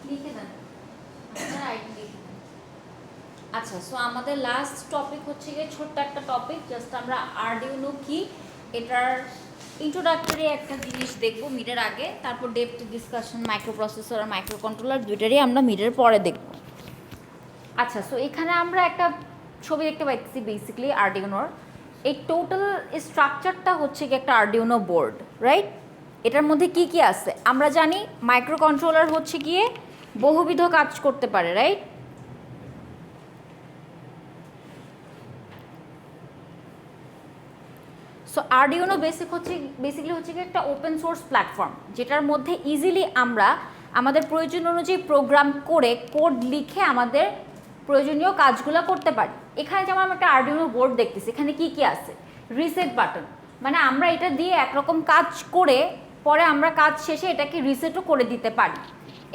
লিখে দেন আপনার আইডি লিখে দেন। আচ্ছা, সো আমাদের লাস্ট টপিক হচ্ছে গিয়ে ছোট্ট একটা টপিক, জাস্ট আমরা আরডিউনো কি এটার ইন্ট্রোডাক্টরি একটা জিনিস দেখবো মিডের আগে, তারপর ডেপথ ডিসকাশন মাইক্রোপ্রসেসর আর মাইক্রো কন্ট্রোলার দুইটারই আমরা মিডের পরে দেখব। আচ্ছা, সো এখানে আমরা একটা ছবি দেখতে পাইতেছি বেসিক্যালি আরডিউনোর। এই টোটাল স্ট্রাকচারটা হচ্ছে কি একটা আরডিউনো বোর্ড, রাইট? এটার মধ্যে কি কি আছে আমরা জানি। মাইক্রো কন্ট্রোলার হচ্ছে গিয়ে বহুবিধ কাজ করতে পারে, রাইট? সো আরডিউনো বেসিক্যালি হচ্ছে কি একটা ওপেন সোর্স প্ল্যাটফর্ম, যেটার মধ্যে ইজিলি আমরা আমাদের প্রয়োজন অনুযায়ী প্রোগ্রাম করে কোড লিখে আমাদের প্রয়োজনীয় কাজগুলো করতে পারি। এখানে যেমন আমরা একটা আরডিউনো বোর্ড দেখতেছি, এখানে কি কি আছে? রিসেট বাটন, মানে আমরা এটা দিয়ে একরকম কাজ করে পরে আমরা কাজ শেষে এটাকে রিসেটও করে দিতে পারি।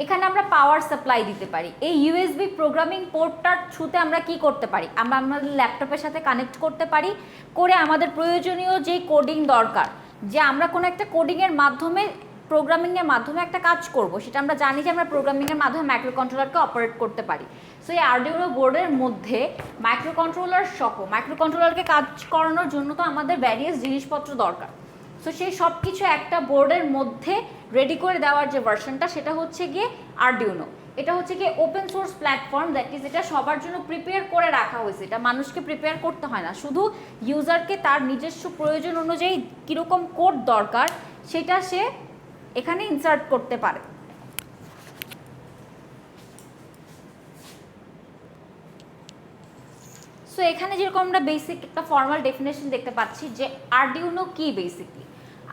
এখানে আমরা পাওয়ার সাপ্লাই দিতে পারি। এই ইউএসবি প্রোগ্রামিং পোর্টটার থ্রুতে আমরা কি করতে পারি? আমরা আমাদের ল্যাপটপের সাথে কানেক্ট করতে পারি, করে আমাদের প্রয়োজনীয় যে কোডিং দরকার, যে আমরা কোনো একটা কোডিংয়ের মাধ্যমে প্রোগ্রামিংয়ের মাধ্যমে একটা কাজ করব, সেটা আমরা জানি যে আমরা প্রোগ্রামিংয়ের মাধ্যমে মাইক্রো কন্ট্রোলারকে অপারেট করতে পারি। সো এই আরডিউনো বোর্ডের মধ্যে মাইক্রো কন্ট্রোলার সহ মাইক্রো কন্ট্রোলারকে কাজ করানোর জন্য তো আমাদের ভ্যারিয়াস জিনিসপত্র দরকার। সো সেই সব কিছু একটা বোর্ডের মধ্যে রেডি করে দেওয়ার যে ভার্সনটা, সেটা হচ্ছে গিয়ে আরডিউনো। এটা হচ্ছে গিয়ে open source platform, that is এটা সবার জন্য প্রিপেয়ার করে রাখা হয়েছে। এটা মানুষকে প্রিপেয়ার করতে হয় না, শুধু ইউজারকে তার নিজস্ব প্রয়োজন অনুযায়ী কীরকম কোড দরকার সেটা সে এখানে ইনসার্ট করতে পারে। সো এখানে যেরকম আমরা বেসিক একটা ফর্মাল ডেফিনেশন দেখতে পাচ্ছি যে আরডিউনো কি। বেসিকলি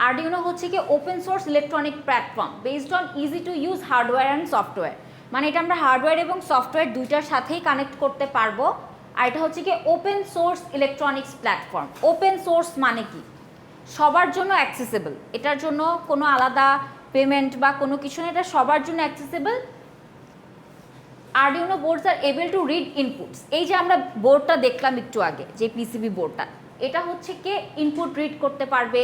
আরডিউনো হচ্ছে কি open source electronic platform based on easy to use hardware and software. মানে এটা আমরা হার্ডওয়্যার এবং সফটওয়্যার দুইটার সাথেই কানেক্ট করতে পারবো। আর এটা হচ্ছে কি open source electronics platform. Open source মানে কি? সবার জন্য অ্যাক্সেসেবল, এটার জন্য কোনো আলাদা পেমেন্ট বা কোনো কিছু না, এটা সবার জন্য accessible. Arduino boards are able to read inputs. এই যে আমরা বোর্ডটা দেখলাম একটু আগে, যে পিসিবি বোর্ডটা, এটা হচ্ছে কি ইনপুট রিড করতে পারবে।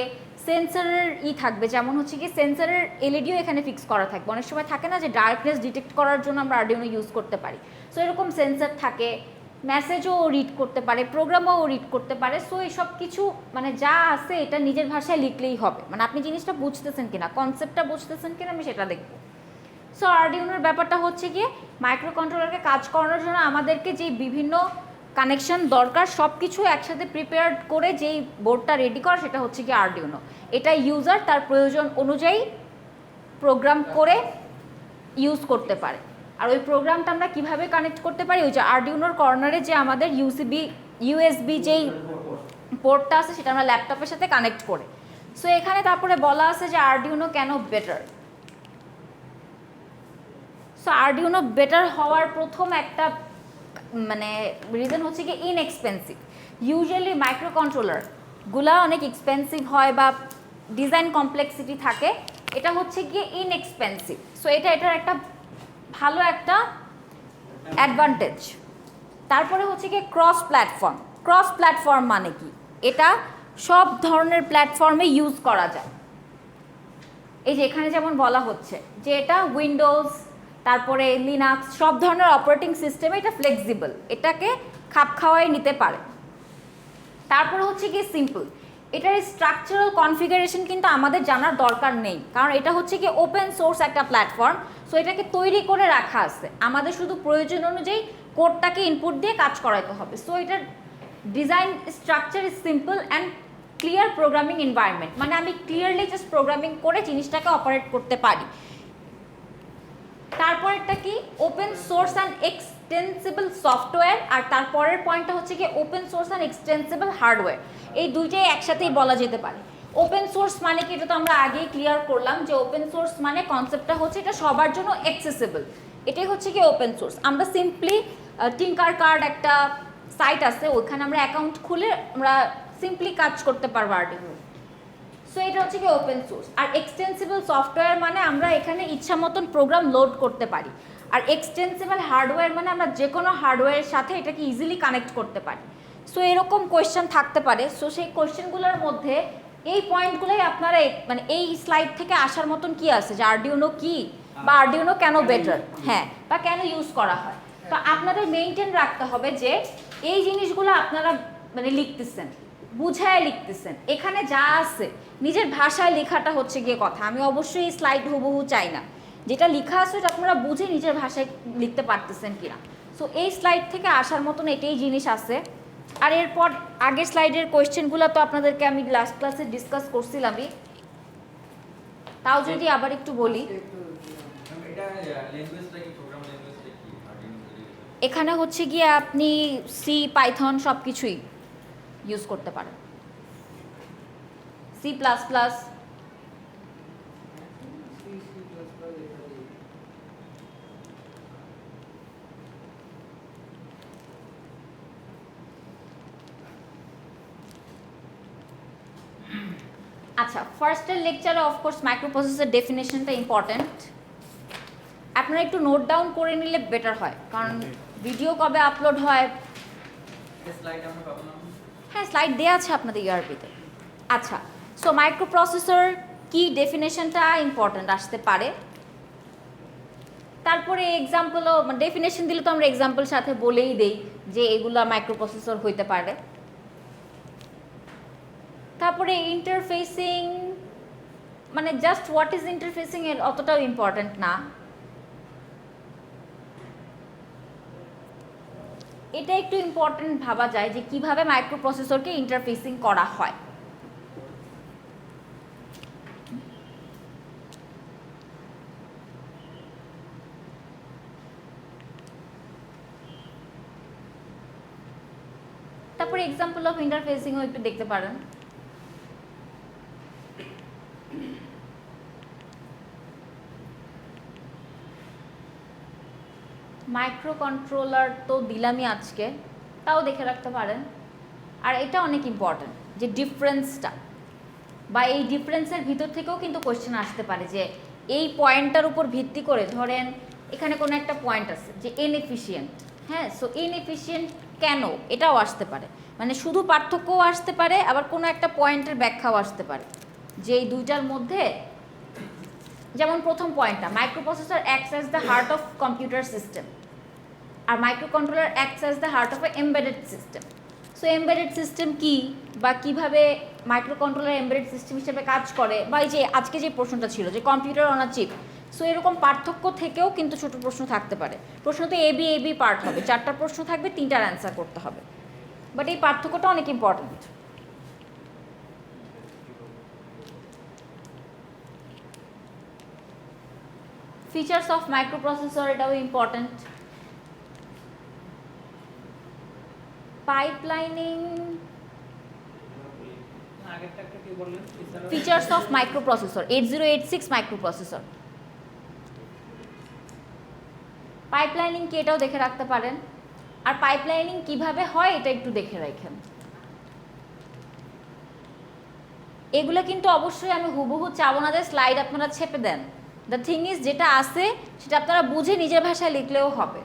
সেন্সরের থাকবে, যেমন হচ্ছে কি সেন্সরের এলইডিও এখানে ফিক্স করা থাকবে। অনেক সময় থাকে না যে ডার্কনেস ডিটেক্ট করার জন্য আমরা আরডিউনো ইউজ করতে পারি, সো এরকম সেন্সর থাকে। মেসেজও রিড করতে পারে, প্রোগ্রামও রিড করতে পারে। সো এইসব কিছু মানে যা আছে এটা নিজের ভাষায় লিখলেই হবে। মানে আপনি জিনিসটা বুঝতেছেন কিনা, কনসেপ্টটা বুঝতেছেন কিনা, আমি সেটা দেখবো। সো আরডিউনোর ব্যাপারটা হচ্ছে গিয়ে মাইক্রো কন্ট্রোলারকে কাজ করানোর জন্য আমাদেরকে যে বিভিন্ন কানেকশন দরকার সব কিছু একসাথে প্রিপেয়ার করে যেই বোর্ডটা রেডি করা, সেটা হচ্ছে কি আরডিউনো। এটা ইউজার তার প্রয়োজন অনুযায়ী প্রোগ্রাম করে ইউজ করতে পারে। আর ওই প্রোগ্রামটা আমরা কিভাবে কানেক্ট করতে পারি? ওই যে আরডিউনোর কর্নারে যে আমাদের ইউএসবি যেই পোর্টটা আছে, সেটা আমরা ল্যাপটপের সাথে কানেক্ট করে। সো এখানে তারপরে বলা আছে যে আরডিউনো কেন বেটার। সো আরডিউনো বেটার হওয়ার প্রথম একটা মানে রিজন হচ্ছে কি ইনএক্সপেন্সিভ। ইউজুয়ালি মাইক্রো কন্ট্রোলারগুলা অনেক এক্সপেন্সিভ হয় বা ডিজাইন কমপ্লেক্সিটি থাকে, এটা হচ্ছে গিয়ে ইনএক্সপেন্সিভ। সো এটার একটা ভালো একটা অ্যাডভান্টেজ। তারপরে হচ্ছে কি ক্রস প্ল্যাটফর্ম। ক্রস প্ল্যাটফর্ম মানে কি? এটা সব ধরনের প্ল্যাটফর্মে ইউজ করা যায়। এই যে এখানে যেমন বলা হচ্ছে যে এটা উইন্ডোজ, তারপরে লিনাক্স, সব ধরনের অপারেটিং সিস্টেমে এটা ফ্লেক্সিবল, এটাকে খাপ খাওয়াই নিতে পারে। তারপরে হচ্ছে কি সিম্পল। এটার স্ট্রাকচারাল কনফিগারেশন কিন্তু আমাদের জানার দরকার নেই, কারণ এটা হচ্ছে কি ওপেন সোর্স একটা প্ল্যাটফর্ম। সো এটাকে তৈরি করে রাখা আছে, আমাদের শুধু প্রয়োজন অনুযায়ী কোডটাকে ইনপুট দিয়ে কাজ করাইতে হবে। সো এটার design structure is simple and clear programming environment, মানে আমি ক্লিয়ারলি জাস্ট প্রোগ্রামিং করে জিনিসটাকে অপারেট করতে পারি। তারপরেরটা কি ওপেন সোর্স অ্যান্ড এক্সটেন্সিবল সফটওয়্যার। আর তারপরের পয়েন্টটা হচ্ছে কি ওপেন সোর্স অ্যান্ড এক্সটেন্সিবল হার্ডওয়্যার। এই দুইটাই একসাথেই বলা যেতে পারে। ওপেন সোর্স মানে কি? এটা তো আমরা আগেই ক্লিয়ার করলাম যে ওপেন সোর্স মানে কনসেপ্টটা হচ্ছে এটা সবার জন্য অ্যাক্সেসেবল, এটাই হচ্ছে কি ওপেন সোর্স। আমরা সিম্পলি টিঙ্কার কার্ড একটা সাইট আছে, ওইখানে আমরা অ্যাকাউন্ট খুলে আমরা সিম্পলি কাজ করতে পারবো আরডিউনো। সো এটা হচ্ছে কি ওপেন সোর্স। আর এক্সটেন্সিবল সফটওয়্যার মানে আমরা এখানে ইচ্ছা মতন প্রোগ্রাম লোড করতে পারি। আর এক্সটেন্সিবল হার্ডওয়্যার মানে আমরা যে কোনো হার্ডওয়্যারের সাথে এটাকে ইজিলি কানেক্ট করতে পারি। সো এরকম কোয়েশ্চেন থাকতে পারে। সো সেই কোয়েশ্চেনগুলোর মধ্যে এই পয়েন্টগুলোই আপনারা মানে এই স্লাইড থেকে আসার মতন কি আছে যে আরডিউনো কি, বা আরডিনো কেন বেটার, হ্যাঁ, বা কেন ইউজ করা হয়। তো আপনাদের মেইনটেইন রাখতে হবে যে এই জিনিসগুলো আপনারা মানে লিখতেছেন, বুঝায় লিখতেছেন, এখানে যা আছে নিজের ভাষায় লেখাটা হচ্ছে গিয়ে কথা। আমি অবশ্যই স্লাইড হুবহু চাই না, যেটা লেখা আছে ওটা আপনারা বুঝে নিজের ভাষায় লিখতে পারতেছেন কিনা। সো এই স্লাইড থেকে আসার মতন এটাই জিনিস আছে। আর এরপর আগের স্লাইডের কোয়েশ্চেনগুলো তো আপনাদেরকে আমি লাস্ট ক্লাসে ডিসকাস করছিলামই, তাও যদি আবার একটু বলি। এখানে হচ্ছে গিয়ে আপনি সি, পাইথন সব কিছুই ইউজ করতে পারেন, সি প্লাস প্লাস। আচ্ছা, ফার্স্টের লেকচারে অফকোর্স মাইক্রোপ্রসেসর ডেফিনেশনটা ইম্পর্ট্যান্ট, আপনারা একটু নোট ডাউন করে নিলে বেটার হয়, কারণ ভিডিও কবে আপলোড হয়। হ্যাঁ, স্লাইড দেওয়া আছে আপনাদের ইআরপিতে। আচ্ছা, সো মাইক্রোপ্রসেসর কি ডেফিনেশনটা ইম্পর্ট্যান্ট আসতে পারে। তারপরে এক্সাম্পলও, ডেফিনেশন দিলে তো আমরা এক্সাম্পল সাথে বলেই দেই যে এগুলো মাইক্রোপ্রসেসর হইতে পারে। তারপরে ইন্টারফেসিং, মানে জাস্ট হোয়াট ইজ ইন্টারফেসিং এর অতটাও ইম্পর্ট্যান্ট না, এটা একটু ইম্পর্ট্যান্ট ভাবা যায় যে কিভাবে মাইক্রোপ্রসেসরকে ইন্টারফেসিং করা হয়। তারপরে এক্সাম্পল অফ ইন্টারফেসিংও একটু দেখতে পারেন। মাইক্রো কন্ট্রোলার তো দিলামই আজকে, তাও দেখে রাখতে পারেন। আর এটা অনেক ইম্পর্ট্যান্ট যে ডিফারেন্সটা, বা এই ডিফারেন্সের ভিতর থেকেও কিন্তু কোয়েশ্চেন আসতে পারে যে এই পয়েন্টটার উপর ভিত্তি করে, ধরেন এখানে কোনো একটা পয়েন্ট আছে যে ইনএফিশিয়েন্ট, হ্যাঁ, সো ইনএফিশিয়েন্ট কেন, এটাও আসতে পারে। মানে শুধু পার্থক্যও আসতে পারে, আবার কোনো একটা পয়েন্টের ব্যাখ্যাও আসতে পারে যে এই দুইটার মধ্যে। যেমন প্রথম পয়েন্টটা, microprocessor acts as the heart of computer system, আর microcontroller acts as the heart of a embedded system. So embedded system কি, বা কিভাবে মাইক্রোকন্ট্রোলার এমবেডেড সিস্টেম হিসেবে কাজ করে, বা এই যে আজকে যে প্রশ্নটা ছিল যে computer on a chip, so এরকম পার্থক্য থেকেও কিন্তু ছোট প্রশ্ন থাকতে পারে। প্রশ্ন তো এবি পার্ট হবে, 4টা প্রশ্ন থাকবে, 3টার অ্যান্সার করতে হবে, বাট এই পার্থক্যটা অনেক ইম্পর্ট্যান্ট। ফিচার্স অফ মাইক্রোপ্রসেসর, এটাও important. Pipelining, features of microprocessor 8086 microprocessor, pipelining কি এটাও দেখে রাখতে পারেন। আর পাইপলাইনিং কিভাবে হয় এটা একটু দেখে রাখেন। এগুলো কিন্তু অবশ্যই আমি হুবহু চাবো না যে স্লাইড আপনারা ছেপে দেন। দ্য থিং ইজ, যেটা আছে সেটা আপনারা বুঝে নিজের ভাষায় লিখলেও হবে।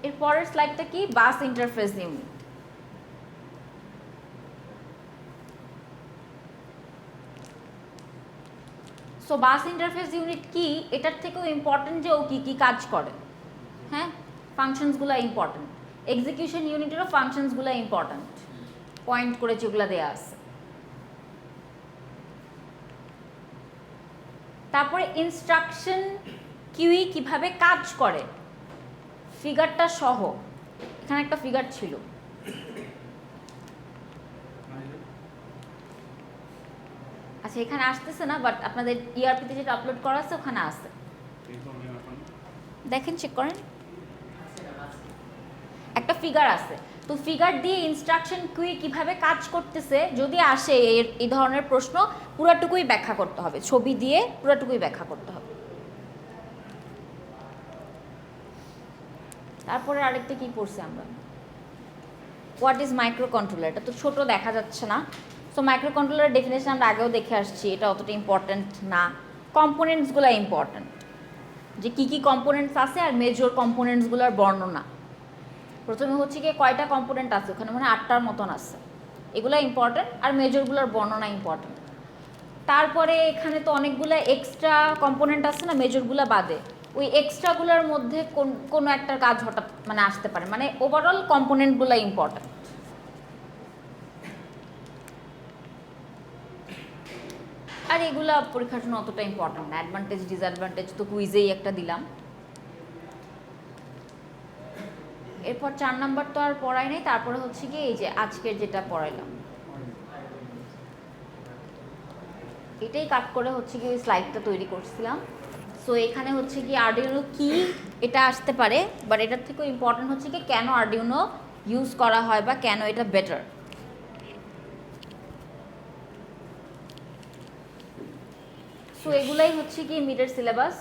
এর পরের স্লাইডটা কি, বাস ইন্টারফেস ইউনিট। সো বাস ইন্টারফেস ইউনিট কি, এটার থেকেও ইম্পর্টেন্ট যে ও কি কি কাজ করে। হ্যাঁ, ফাংশনসগুলো ইম্পর্টেন্ট, এক্সিকিউশন ইউনিটেরও ফাংশনসগুলো ইম্পর্টেন্ট, পয়েন্ট করে যেগুলো দেওয়া আছে। তারপরে ইনস্ট্রাকশন কিউই কিভাবে কাজ করে, ফিগারটা সহ। এখানে একটা ফিগার ছিল, আচ্ছা এখানে আসতেছে না, বাট আপনাদের ইআরপিতে যেটা আপলোড করা আছে ওখানে আছে, দেখেন, চেক করেন, একটা ফিগার আছে। তো ফিগার দিয়ে ইনস্ট্রাকশন কিউই কিভাবে কাজ করতেছে যদি আসে এই ধরনের প্রশ্ন, পুরাটুকুই ব্যাখ্যা করতে হবে, ছবি দিয়ে পুরাটুকুই ব্যাখ্যা করতে হবে। তারপরে আরেকটা কি পড়ছি আমরা, হোয়াট ইজ মাইক্রো কন্ট্রোলার, এটা তো ছোট দেখা যাচ্ছে না। সো মাইক্রো কন্ট্রোলারের ডেফিনেশন আমরা আগেও দেখে আসছি, এটা অতটা ইম্পর্টেন্ট না। কম্পোনেন্টসগুলো ইম্পর্টেন্ট, যে কী কী কম্পোনেন্টস আছে আর মেজর কম্পোনেন্টসগুলোর বর্ণনা। প্রথমে হচ্ছে গিয়ে কয়টা কম্পোনেন্ট আছে, ওখানে মানে 8টার মতন আছে। এগুলো ইম্পর্টেন্ট, আর মেজরগুলোর বর্ণনা ইম্পর্টেন্ট। তারপরে এখানে তো অনেকগুলো এক্সট্রা কম্পোনেন্ট আছে না মেজরগুলো বাদে, ওই এক্সট্রাগুলোর মধ্যে কোনো একটা কাজ হঠাৎ মানে আসতে পারে, মানে ওভারঅল কম্পোনেন্টগুলো ইম্পর্টেন্ট। আর এগুলা পরীক্ষার জন্য অতটা ইম্পর্টেন্ট না, অ্যাডভান্টেজ ডিসঅ্যাডভান্টেজ তো কুইজেই একটা দিলাম। এরপর 4 নাম্বার তো আর পড়াই নাই, তারপরে হচ্ছে কি এই যে আজকের যেটা পড়াইলাম এটাই কাট করে হচ্ছে কি ওই স্লাইডটা তৈরি করছিলাম। সো এখানে হচ্ছে কি আরডিনো কি এটা আসতে পারে, বাট এটার থেকেও ইম্পর্টেন্ট হচ্ছে কি কেন আরডিনো ইউজ করা হয় বা কেন এটা বেটার। সো এগুলাই হচ্ছে কি মিডের সিলেবাস।